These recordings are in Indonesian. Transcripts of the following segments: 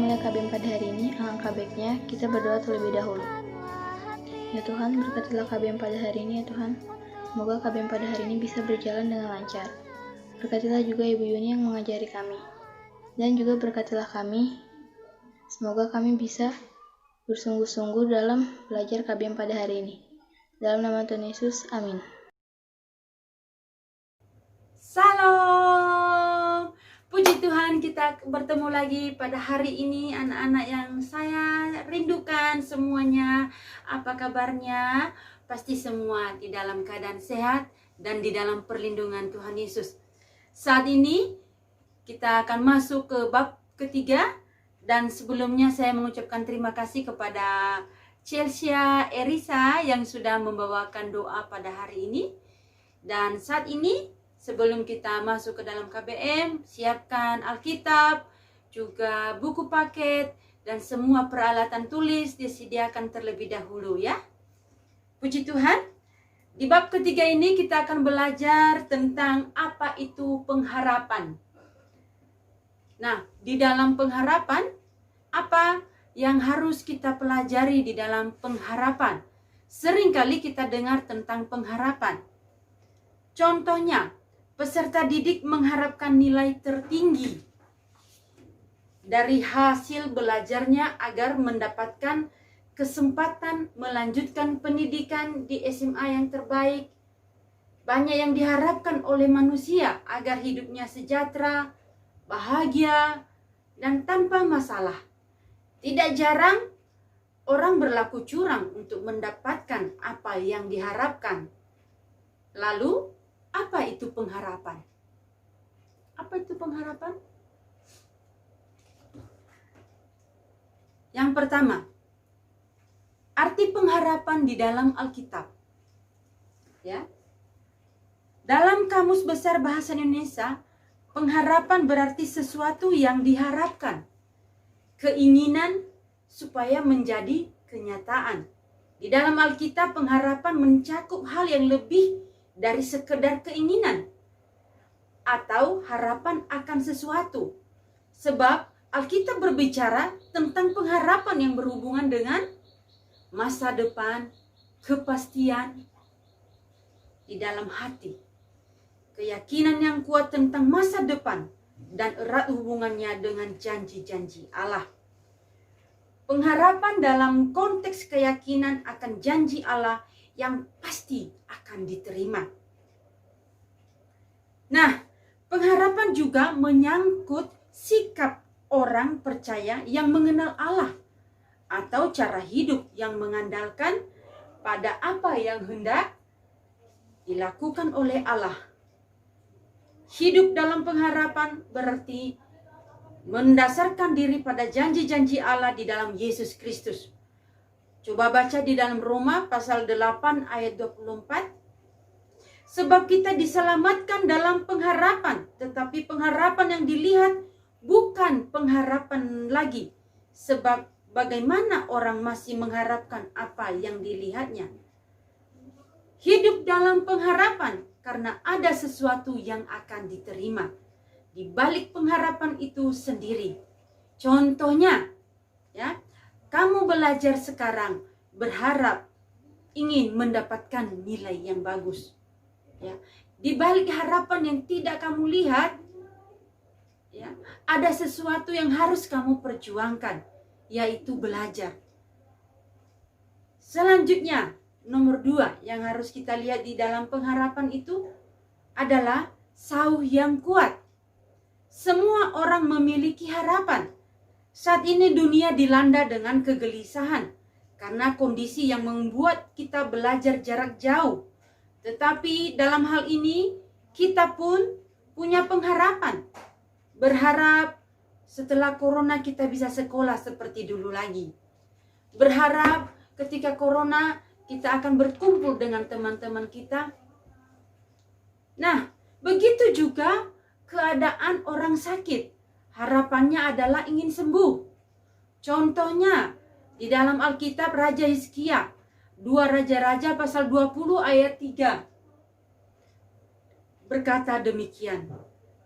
nilai KBM pada hari ini, alangkah baiknya kita berdoa terlebih dahulu. Ya Tuhan, berkatilah KBM pada hari ini ya Tuhan. Semoga KBM pada hari ini bisa berjalan dengan lancar. Berkatilah juga Ibu Yuni yang mengajari kami. Dan juga berkatilah kami. Semoga kami bisa bersungguh-sungguh dalam belajar KBM pada hari ini. Dalam nama Tuhan Yesus, amin. Salam, puji Tuhan, kita bertemu lagi pada hari ini anak-anak yang saya rindukan semuanya. Apa kabarnya? Pasti semua di dalam keadaan sehat dan di dalam perlindungan Tuhan Yesus. Saat ini kita akan masuk ke bab ketiga, dan sebelumnya saya mengucapkan terima kasih kepada Chelsea Erisa yang sudah membawakan doa pada hari ini. Dan saat ini sebelum kita masuk ke dalam KBM, siapkan Alkitab, juga buku paket, dan semua peralatan tulis disediakan terlebih dahulu ya. Puji Tuhan, di bab ketiga ini kita akan belajar tentang apa itu pengharapan. Nah, di dalam pengharapan, apa yang harus kita pelajari di dalam pengharapan? Seringkali kita dengar tentang pengharapan. Contohnya, peserta didik mengharapkan nilai tertinggi dari hasil belajarnya agar mendapatkan kesempatan melanjutkan pendidikan di SMA yang terbaik. Banyak yang diharapkan oleh manusia agar hidupnya sejahtera, bahagia, dan tanpa masalah. Tidak jarang orang berlaku curang untuk mendapatkan apa yang diharapkan. Lalu, apa itu pengharapan? Apa itu pengharapan? Yang pertama, arti pengharapan di dalam Alkitab. Ya. Dalam Kamus Besar Bahasa Indonesia, pengharapan berarti sesuatu yang diharapkan, keinginan supaya menjadi kenyataan. Di dalam Alkitab, pengharapan mencakup hal yang lebih dari sekedar keinginan atau harapan akan sesuatu. Sebab Alkitab berbicara tentang pengharapan yang berhubungan dengan masa depan, kepastian di dalam hati, keyakinan yang kuat tentang masa depan, dan erat hubungannya dengan janji-janji Allah. Pengharapan dalam konteks keyakinan akan janji Allah yang pasti akan diterima. Nah, pengharapan juga menyangkut sikap orang percaya yang mengenal Allah atau cara hidup yang mengandalkan pada apa yang hendak dilakukan oleh Allah. Hidup dalam pengharapan berarti mendasarkan diri pada janji-janji Allah di dalam Yesus Kristus. Coba baca di dalam Roma pasal 8 ayat 24. Sebab kita diselamatkan dalam pengharapan, tetapi pengharapan yang dilihat bukan pengharapan lagi. Sebab bagaimana orang masih mengharapkan apa yang dilihatnya? Hidup dalam pengharapan karena ada sesuatu yang akan diterima di balik pengharapan itu sendiri. Contohnya, ya, kamu belajar sekarang berharap ingin mendapatkan nilai yang bagus. Ya, di balik harapan yang tidak kamu lihat, ya, ada sesuatu yang harus kamu perjuangkan, yaitu belajar. Selanjutnya, nomor 2 yang harus kita lihat di dalam pengharapan itu adalah sauh yang kuat. Semua orang memiliki harapan. Saat ini dunia dilanda dengan kegelisahan karena kondisi yang membuat kita belajar jarak jauh. Tetapi dalam hal ini kita pun punya pengharapan. Berharap setelah corona kita bisa sekolah seperti dulu lagi. Berharap ketika corona kita akan berkumpul dengan teman-teman kita. Nah, begitu juga keadaan orang sakit. Harapannya adalah ingin sembuh. Contohnya, di dalam Alkitab Raja Hizkia, 2 Raja-Raja pasal 20 ayat 3. Berkata demikian,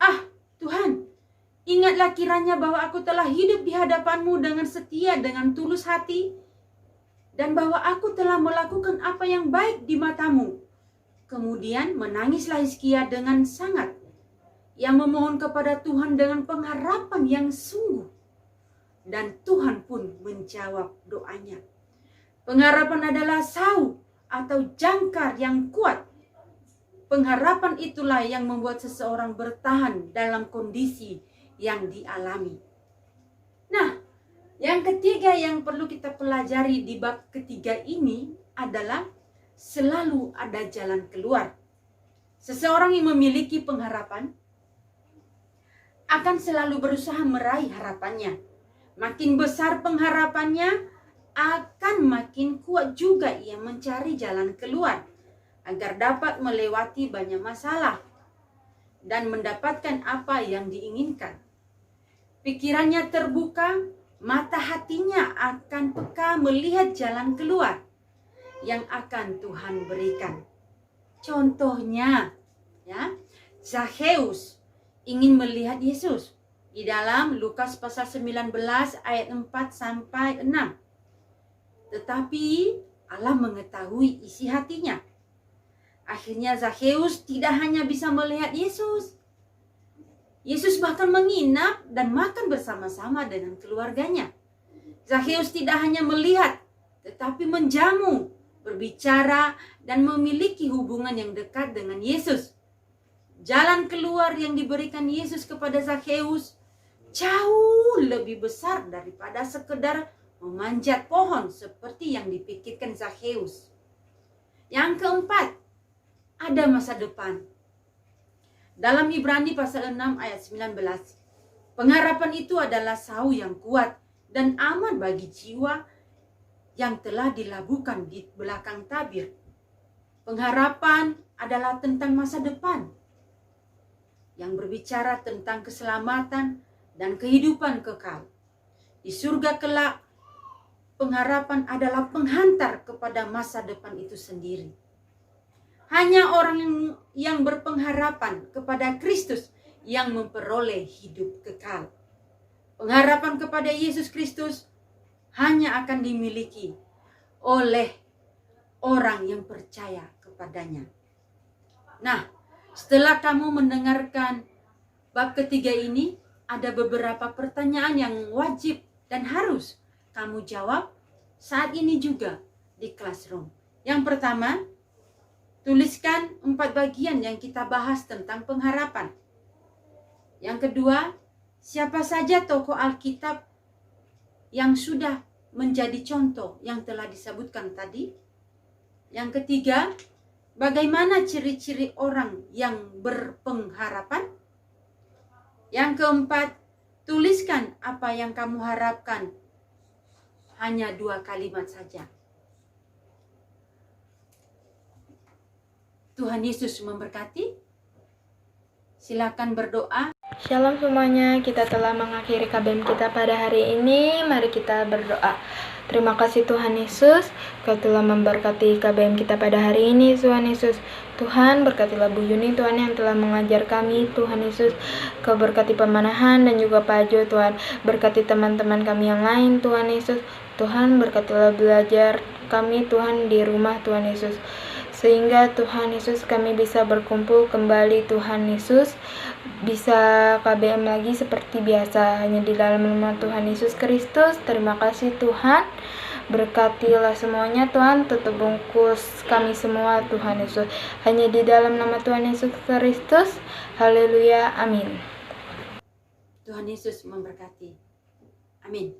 "Ah, Tuhan, Ingatlah kiranya bahwa aku telah hidup di hadapan-Mu dengan setia, dengan tulus hati, dan bahwa aku telah melakukan apa yang baik di mata-Mu. Kemudian menangislah Hizkia dengan sangat, yang memohon kepada Tuhan dengan pengharapan yang sungguh. Dan Tuhan pun menjawab doanya. Pengharapan adalah sau atau jangkar yang kuat. Pengharapan itulah yang membuat seseorang bertahan dalam kondisi yang dialami. Nah, yang ketiga yang perlu kita pelajari di bab ketiga ini adalah selalu ada jalan keluar. Seseorang yang memiliki pengharapan akan selalu berusaha meraih harapannya. Makin besar pengharapannya, akan makin kuat juga ia mencari jalan keluar agar dapat melewati banyak masalah dan mendapatkan apa yang diinginkan. Pikirannya terbuka, mata hatinya akan peka melihat jalan keluar yang akan Tuhan berikan. Contohnya, ya, Zakheus ingin melihat Yesus di dalam Lukas pasal 19 ayat 4 sampai 6. Tetapi Allah mengetahui isi hatinya. Akhirnya Zakheus tidak hanya bisa melihat Yesus. Yesus bahkan menginap dan makan bersama-sama dengan keluarganya. Zakheus tidak hanya melihat, tetapi menjamu, berbicara, dan memiliki hubungan yang dekat dengan Yesus. Jalan keluar yang diberikan Yesus kepada Zakheus jauh lebih besar daripada sekedar memanjat pohon seperti yang dipikirkan Zakheus. Yang keempat, ada masa depan. Dalam Ibrani pasal 6 ayat 19, pengharapan itu adalah sau yang kuat dan aman bagi jiwa yang telah dilabuhkan di belakang tabir. Pengharapan adalah tentang masa depan yang berbicara tentang keselamatan dan kehidupan kekal. Di surga kelak, pengharapan adalah penghantar kepada masa depan itu sendiri. Hanya orang yang berpengharapan kepada Kristus yang memperoleh hidup kekal. Pengharapan kepada Yesus Kristus hanya akan dimiliki oleh orang yang percaya kepadanya. Nah, setelah kamu mendengarkan bab ketiga ini, ada beberapa pertanyaan yang wajib dan harus kamu jawab saat ini juga di classroom. Yang pertama, tuliskan 4 bagian yang kita bahas tentang pengharapan. Yang kedua, siapa saja tokoh Alkitab yang sudah menjadi contoh yang telah disebutkan tadi. Yang ketiga, bagaimana ciri-ciri orang yang berpengharapan. Yang keempat, tuliskan apa yang kamu harapkan. Hanya 2 kalimat saja. Tuhan Yesus memberkati. Silakan berdoa. Shalom semuanya, kita telah mengakhiri KBM kita pada hari ini. Mari kita berdoa. Terima kasih Tuhan Yesus, Kau telah memberkati KBM kita pada hari ini, Tuhan Yesus. Tuhan, berkatilah Bu Yuni, Tuhan, yang telah mengajar kami, Tuhan Yesus. Kau berkati Pemanahan dan juga Pak Jo, Tuhan. Berkati teman-teman kami yang lain, Tuhan Yesus. Tuhan, berkatilah belajar kami, Tuhan, di rumah, Tuhan Yesus. Sehingga Tuhan Yesus kami bisa berkumpul kembali, Tuhan Yesus, bisa KBM lagi seperti biasa, hanya di dalam nama Tuhan Yesus Kristus. Terima kasih Tuhan, berkatilah semuanya Tuhan, tutup bungkus kami semua Tuhan Yesus, hanya di dalam nama Tuhan Yesus Kristus. Haleluya, amin. Tuhan Yesus memberkati. Amin.